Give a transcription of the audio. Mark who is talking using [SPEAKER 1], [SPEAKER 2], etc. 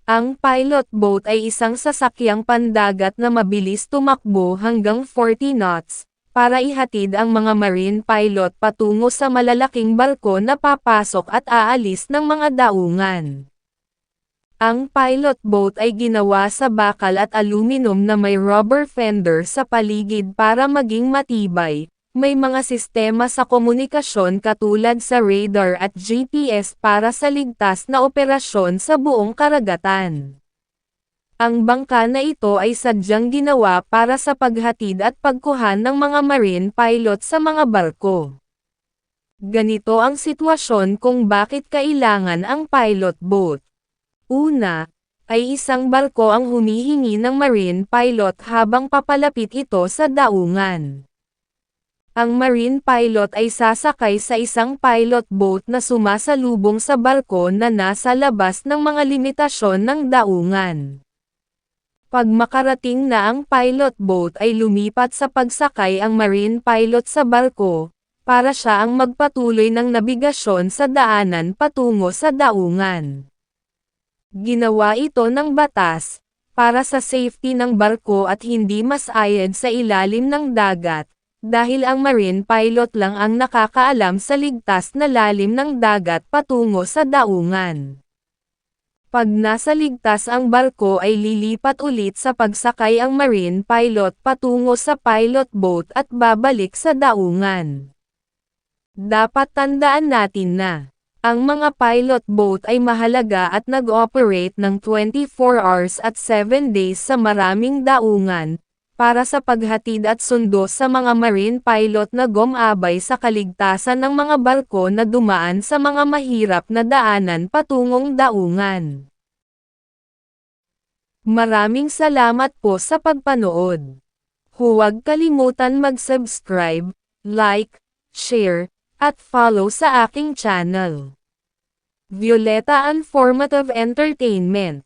[SPEAKER 1] Ang pilot boat ay isang sasakyang pandagat na mabilis tumakbo hanggang 40 knots, para ihatid ang mga marine pilot patungo sa malalaking barko na papasok at aalis ng mga daungan. Ang pilot boat ay ginawa sa bakal at aluminum na may rubber fender sa paligid para maging matibay. May mga sistema sa komunikasyon katulad sa radar at GPS para sa ligtas na operasyon sa buong karagatan. Ang bangka na ito ay sadyang ginawa para sa paghatid at pagkuha ng mga marine pilot sa mga barko. Ganito ang sitwasyon kung bakit kailangan ang pilot boat. Una, ay isang barko ang humihingi ng marine pilot habang papalapit ito sa daungan. Ang marine pilot ay sasakay sa isang pilot boat na sumasalubong sa barko na nasa labas ng mga limitasyon ng daungan. Pag makarating na ang pilot boat ay lumipat sa pagsakay ang marine pilot sa barko, para siya ang magpatuloy ng nabigasyon sa daanan patungo sa daungan. Ginawa ito ng batas, para sa safety ng barko at hindi masayad sa ilalim ng dagat. Dahil ang marine pilot lang ang nakakaalam sa ligtas na lalim ng dagat patungo sa daungan. Pag nasa ligtas ang barko ay lilipat ulit sa pagsakay ang marine pilot patungo sa pilot boat at babalik sa daungan. Dapat tandaan natin na, ang mga pilot boat ay mahalaga at nag-operate ng 24 hours at 7 days sa maraming daungan, para sa paghatid at sundo sa mga marine pilot na gumabay sa kaligtasan ng mga barko na dumaan sa mga mahirap na daanan patungong daungan. Maraming salamat po sa pagpanood. Huwag kalimutan mag-subscribe, like, share, at follow sa aking channel. Violeta Informative Entertainment.